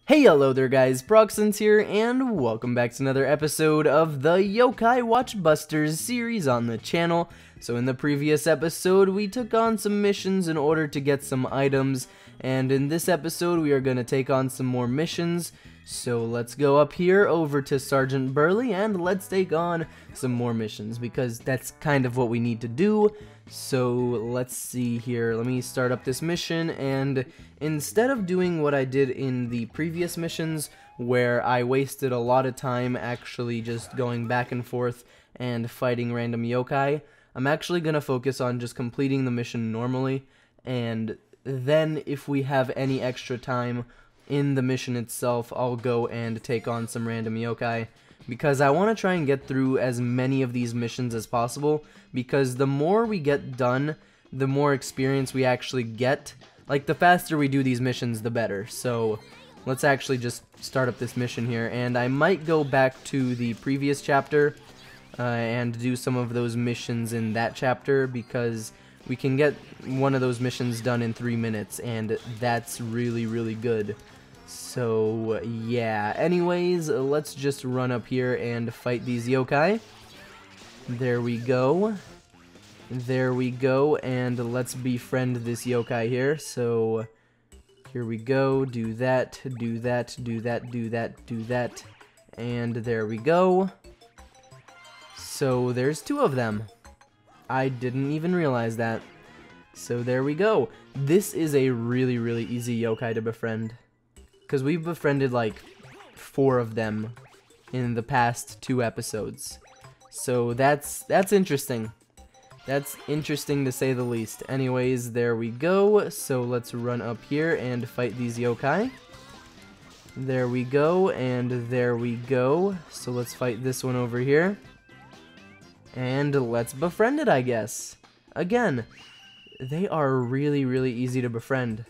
Hey, hello there guys, Proxence here, and welcome back to another episode of the YoKai Watch Busters series on the channel. So in the previous episode, we took on some missions in order to get some items, and in this episode, we are going to take on some more missions. So let's go up here over to Sgt Burleigh, and let's take on some more missions, because that's kind of what we need to do. So let's see here, let me start up this mission, and instead of doing what I did in the previous missions, where I wasted a lot of time actually just going back and forth and fighting random yokai, I'm actually going to focus on just completing the mission normally, and then if we have any extra time in the mission itself, I'll go and take on some random yokai, because I want to try and get through as many of these missions as possible, because the more we get done, the more experience we actually get. Like, the faster we do these missions, the better. So let's actually just start up this mission here, and I might go back to the previous chapter and do some of those missions in that chapter, because we can get one of those missions done in 3 minutes, and that's really good. So yeah, anyways, let's just run up here and fight these yokai. There we go. There we go, and let's befriend this yokai here. So here we go, do that, do that, do that, do that, do that, and there we go. So there's 2 of them. I didn't even realize that. So there we go. This is a really easy yokai to befriend, because we've befriended like 4 of them in the past 2 episodes. So that's interesting. That's interesting to say the least. Anyways, there we go. So let's run up here and fight these yokai. There we go, and there we go. So let's fight this one over here. And let's befriend it, I guess. Again, they are really easy to befriend.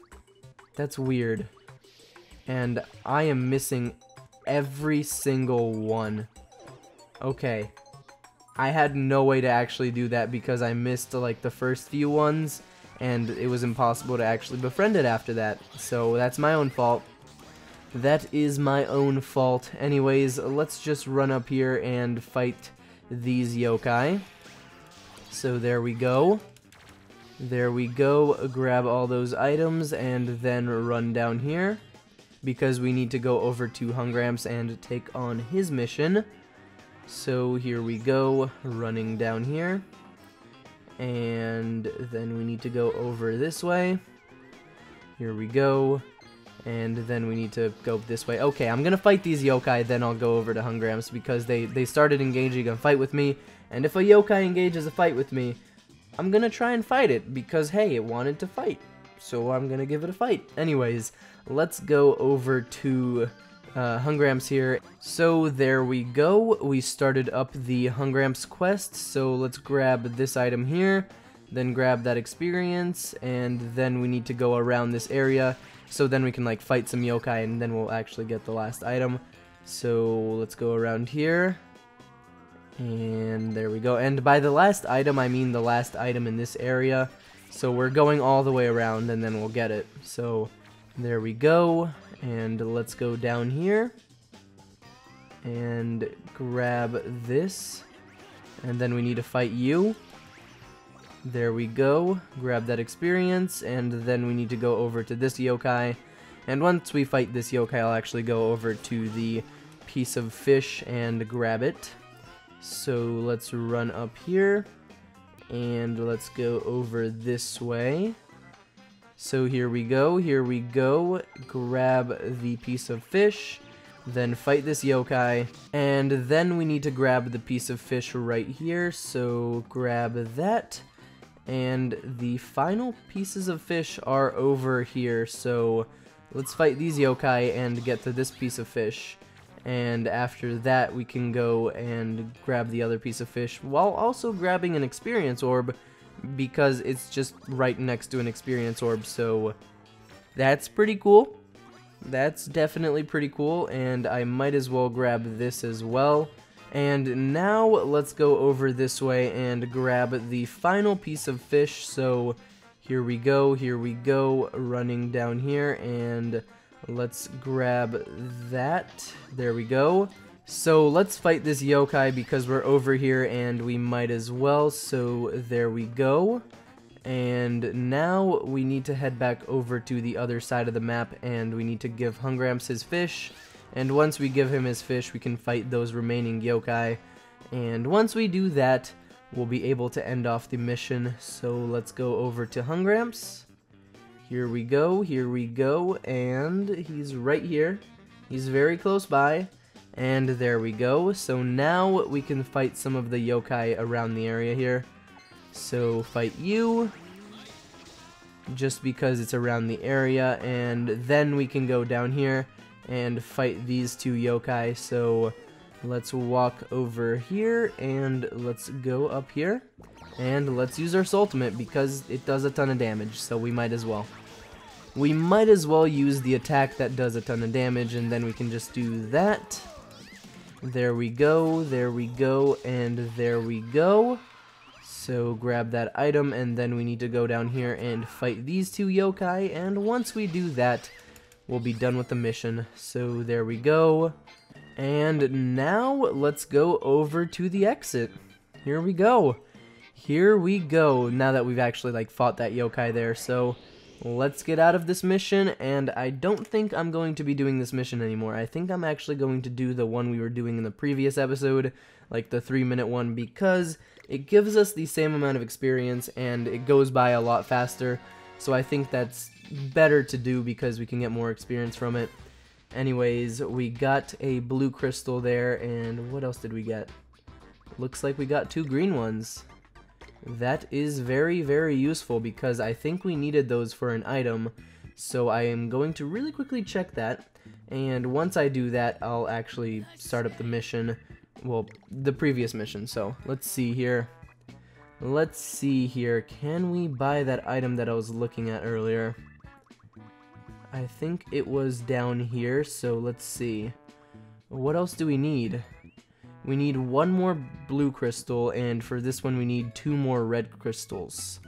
That's weird. And I am missing every single one. Okay. I had no way to actually do that because I missed like the first few ones, and it was impossible to actually befriend it after that. So that's my own fault. That is my own fault. Anyways, let's just run up here and fight these yokai. So there we go. There we go. Grab all those items and then run down here, because we need to go over to Hungramps and take on his mission. So here we go, running down here, and then we need to go over this way. Here we go, and then we need to go this way. Okay, I'm gonna fight these yokai, then I'll go over to Hungramps, because they started engaging a fight with me, and if a yokai engages a fight with me, I'm gonna try and fight it, because hey, it wanted to fight, so I'm gonna give it a fight. Anyways, let's go over to Hungramps here. So there we go, we started up the Hungramps quest, so let's grab this item here, then grab that experience, and then we need to go around this area, so then we can like fight some yokai, and then we'll actually get the last item. So let's go around here, and there we go, and by the last item, I mean the last item in this area, so we're going all the way around, and then we'll get it. So there we go. And let's go down here and grab this, and then we need to fight you. There we go, grab that experience, and then we need to go over to this yokai, and once we fight this yokai, I'll actually go over to the piece of fish and grab it. So let's run up here, and let's go over this way. So here we go, grab the piece of fish, then fight this yokai, and then we need to grab the piece of fish right here, so grab that, and the final pieces of fish are over here, so let's fight these yokai and get to this piece of fish, and after that we can go and grab the other piece of fish, while also grabbing an experience orb, because it's just right next to an experience orb, so that's pretty cool. That's definitely pretty cool, and I might as well grab this as well. And now let's go over this way and grab the final piece of fish. So here we go, running down here, and Let's grab that. There we go. So let's fight this yokai because we're over here and we might as well. So there we go. And now we need to head back over to the other side of the map and we need to give Hungramps his fish. And once we give him his fish, we can fight those remaining yokai. And once we do that, we'll be able to end off the mission. So let's go over to Hungramps. Here we go, and he's right here. He's very close by. And there we go. So now we can fight some of the yokai around the area here. So fight you, just because it's around the area, and then we can go down here and fight these two yokai. So let's walk over here and let's go up here. And let's use our ultimate because it does a ton of damage, so we might as well. We might as well use the attack that does a ton of damage, and then we can just do that. There we go, and there we go. So grab that item, and then we need to go down here and fight these two yokai, and once we do that, we'll be done with the mission. So there we go. And now let's go over to the exit. Here we go. Now that we've actually fought that yokai there, so let's get out of this mission. And I don't think I'm going to be doing this mission anymore. I think I'm actually going to do the one we were doing in the previous episode, like the 3-minute one, because it gives us the same amount of experience and it goes by a lot faster. So I think that's better to do because we can get more experience from it. Anyways, we got a blue crystal there, and what else did we get? Looks like we got 2 green ones. That is very, very useful because I think we needed those for an item. So I am going to really quickly check that, and once I do that, I'll actually start up the mission. Well, the previous mission. So let's see here. Can we buy that item that I was looking at earlier? I think it was down here, so let's see. What else do we need? We need 1 more blue crystal, and for this one we need 2 more red crystals.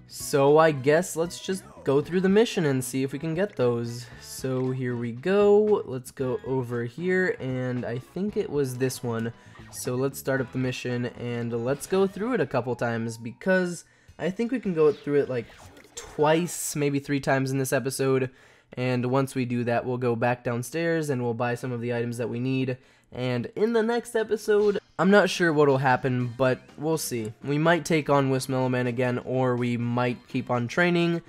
So I guess let's just go through the mission and see if we can get those. So here we go. Let's go over here, and I think it was this one. So let's start up the mission and let's go through it a couple times because I think we can go through it like twice, maybe 3 times in this episode. And once we do that, we'll go back downstairs and we'll buy some of the items that we need. And in the next episode, I'm not sure what will happen, but we'll see. We might take on Wismellow Man again, or we might keep on training,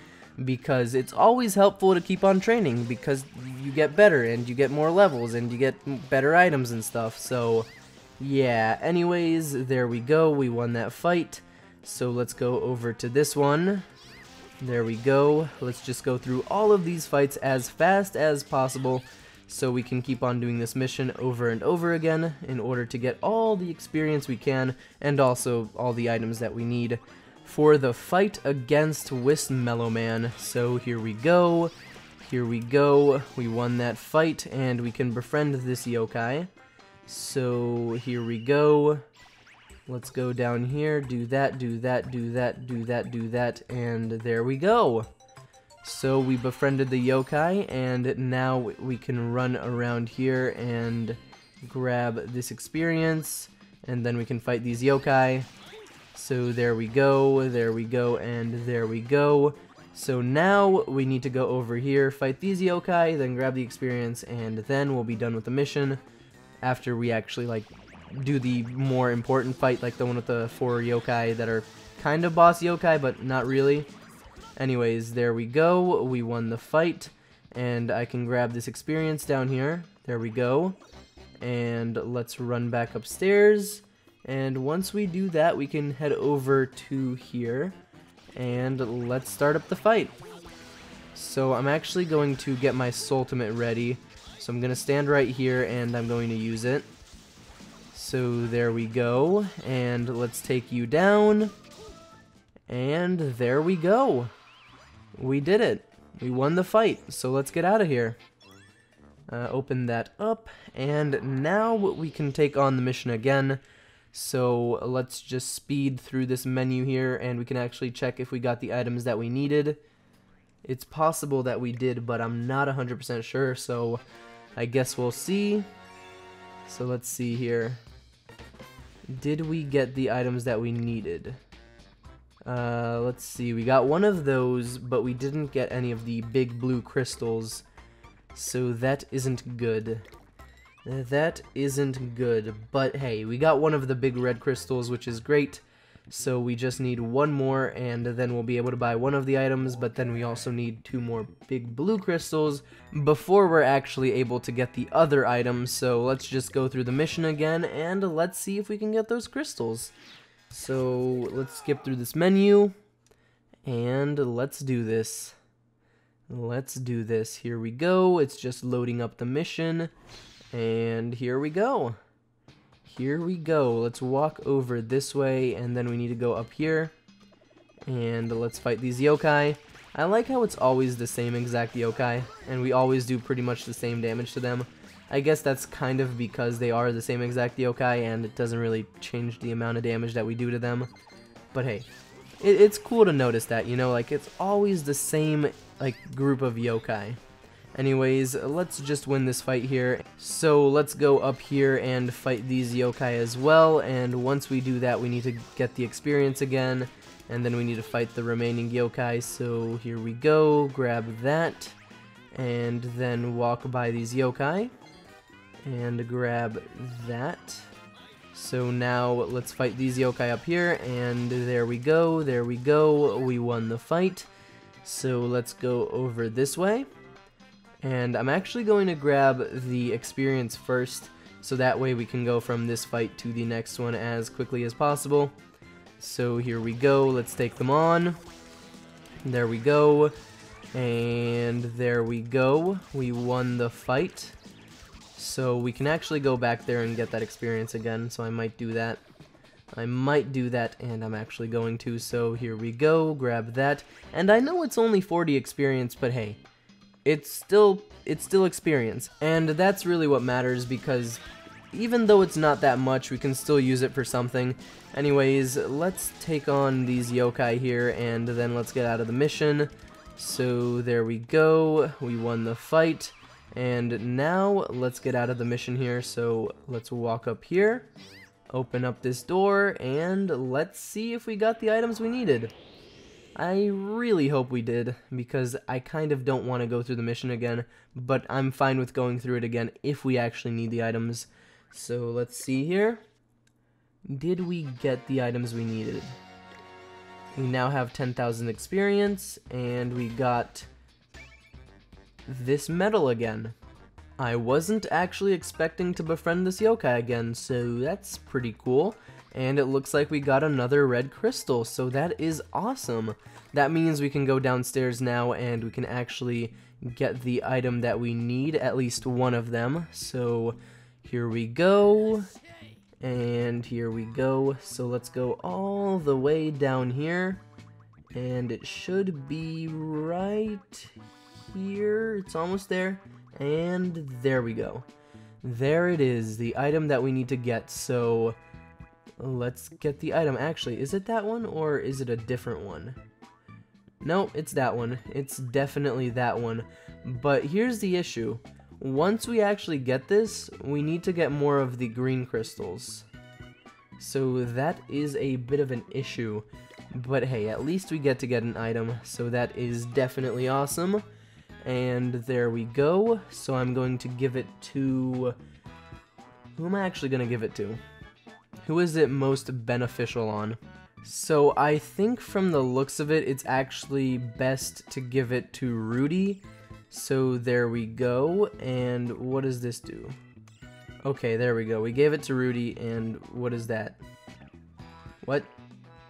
because it's always helpful to keep on training, because you get better, and you get more levels, and you get better items and stuff. So, yeah. Anyways, there we go. We won that fight. So let's go over to this one. There we go. Let's just go through all of these fights as fast as possible so we can keep on doing this mission over and over again in order to get all the experience we can and also all the items that we need for the fight against Wismellow Man. So here we go. We won that fight and we can befriend this yokai. So here we go. Let's go down here, do that, and there we go. So we befriended the yokai, and now we can run around here and grab this experience, and then we can fight these yokai. So there we go, and there we go. So now we need to go over here, fight these yokai, then grab the experience, and then we'll be done with the mission after we actually do the more important fight, like the one with the 4 yokai that are kind of boss yokai, but not really. Anyways, there we go. We won the fight, and I can grab this experience down here. There we go. And let's run back upstairs. And once we do that, we can head over to here, and let's start up the fight. So I'm actually going to get my ultimate ready. So I'm going to stand right here, and I'm going to use it. So there we go, and let's take you down, and there we go. We did it. We won the fight, so let's get out of here. Open that up, and now we can take on the mission again. So let's just speed through this menu here, and we can actually check if we got the items that we needed. It's possible that we did, but I'm not 100% sure, so I guess we'll see. So let's see here. Did we get the items that we needed? Let's see. We got one of those, but we didn't get any of the big blue crystals. So that isn't good. That isn't good. But hey, we got one of the big red crystals, which is great. So we just need one more, and then we'll be able to buy one of the items, but then we also need 2 more big blue crystals before we're actually able to get the other items. So let's just go through the mission again, and let's see if we can get those crystals. So let's skip through this menu, and let's do this. Let's do this. Here we go. It's just loading up the mission, and here we go. Here we go. Let's walk over this way, and then we need to go up here. And let's fight these yokai. I like how it's always the same exact yokai, and we always do pretty much the same damage to them. I guess that's kind of because they are the same exact yokai, and it doesn't really change the amount of damage that we do to them. But hey, it's cool to notice that, you know, like, it's always the same, like, group of yokai. Anyways, let's just win this fight here. So let's go up here and fight these yokai as well, and once we do that, we need to get the experience again, and then we need to fight the remaining yokai. So here we go, grab that, and then walk by these yokai, and grab that. So now let's fight these yokai up here, and there we go, we won the fight. So let's go over this way. And I'm actually going to grab the experience first, so that way we can go from this fight to the next one as quickly as possible. So here we go, let's take them on. There we go. And there we go. We won the fight. So we can actually go back there and get that experience again, so I might do that. And I'm actually going to, so here we go, grab that. And I know it's only 40 experience, but hey, it's still experience, and that's really what matters, because even though it's not that much, we can still use it for something. Anyways, let's take on these yokai here, and then let's get out of the mission. So there we go, we won the fight, and now let's get out of the mission here. So let's walk up here, open up this door, and let's see if we got the items we needed. I really hope we did, because I kind of don't want to go through the mission again, but I'm fine with going through it again if we actually need the items. So let's see here. Did we get the items we needed? We now have 10,000 experience, and we got this medal again. I wasn't actually expecting to befriend this yokai again, so that's pretty cool. And it looks like we got another red crystal, so that is awesome. That means we can go downstairs now and we can actually get the item that we need, at least one of them. So here we go, and here we go. So let's go all the way down here, and it should be right here. It's almost there, and there we go. There it is, the item that we need to get. So let's get the item. Actually, is it that one or is it a different one? No, it's that one. It's definitely that one. But here's the issue. Once we actually get this, we need to get more of the green crystals. So that is a bit of an issue. But hey, at least we get an item, so that is definitely awesome. And there we go. So I'm going to give it to... Who am I actually going to give it to? Who is it most beneficial on? So I think from the looks of it, it's actually best to give it to Rudy. So there we go. And what does this do? Okay, there we go. We gave it to Rudy, and what is that? What?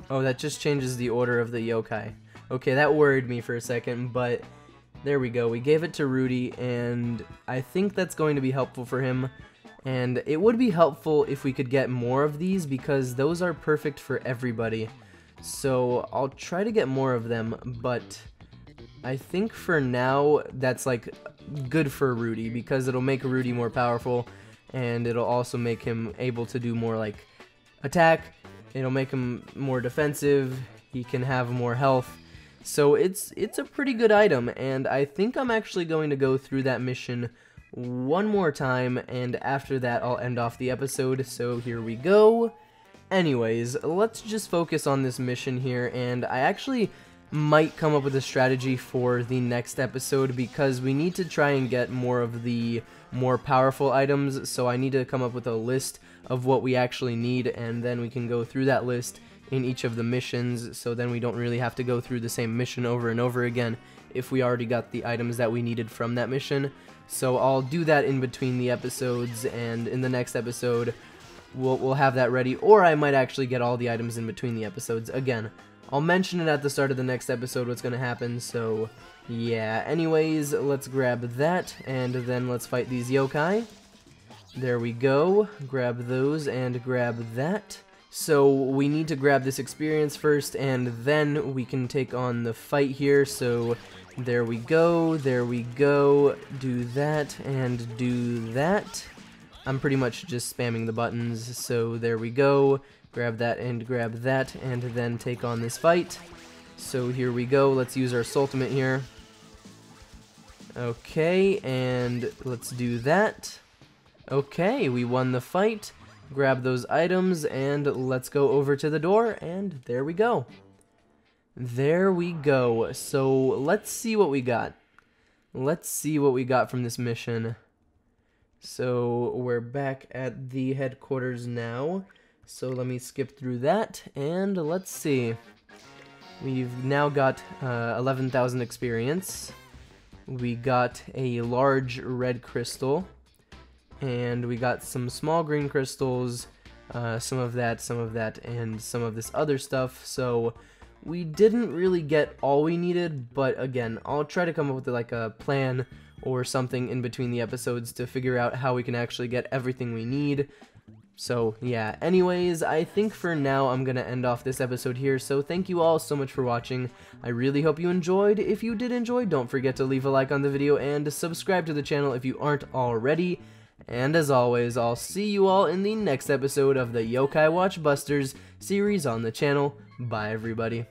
Oh, that just changes the order of the yokai. Okay, that worried me for a second, but there we go. We gave it to Rudy, and I think that's going to be helpful for him. And it would be helpful if we could get more of these, because those are perfect for everybody. So I'll try to get more of them, but I think for now that's like good for Rudy, because it'll make Rudy more powerful, and it'll also make him able to do more like attack. It'll make him more defensive. He can have more health. So it's a pretty good item, and I think I'm actually going to go through that mission one more time, and after that I'll end off the episode. So here we go. Anyways, let's just focus on this mission here, and I actually might come up with a strategy for the next episode because we need to try and get more of the more powerful items. So I need to come up with a list of what we actually need, and then we can go through that list in each of the missions, so then we don't really have to go through the same mission over and over again if we already got the items that we needed from that mission. So I'll do that in between the episodes, and in the next episode we'll have that ready, or I might actually get all the items in between the episodes. Again, I'll mention it at the start of the next episode what's gonna happen, so yeah. Anyways, let's grab that, and then let's fight these yokai. There we go. Grab those and grab that. So we need to grab this experience first, and then we can take on the fight here. So there we go, do that and do that. I'm pretty much just spamming the buttons, so there we go. Grab that and grab that, and then take on this fight. So here we go, let's use our ultimate here. Okay, and let's do that. Okay, we won the fight. Grab those items, and let's go over to the door, and there we go. There we go. So let's see what we got. Let's see what we got from this mission. So we're back at the headquarters now. So let me skip through that, and let's see. We've now got 11,000 experience. We got a large red crystal. And we got some small green crystals, some of that, and some of this other stuff. So we didn't really get all we needed, but again, I'll try to come up with like a plan or something in between the episodes to figure out how we can actually get everything we need. So yeah, anyways, I think for now I'm gonna end off this episode here. So thank you all so much for watching. I really hope you enjoyed. If you did enjoy, don't forget to leave a like on the video and subscribe to the channel if you aren't already. And as always, I'll see you all in the next episode of the YoKai Watch Busters series on the channel. Bye everybody.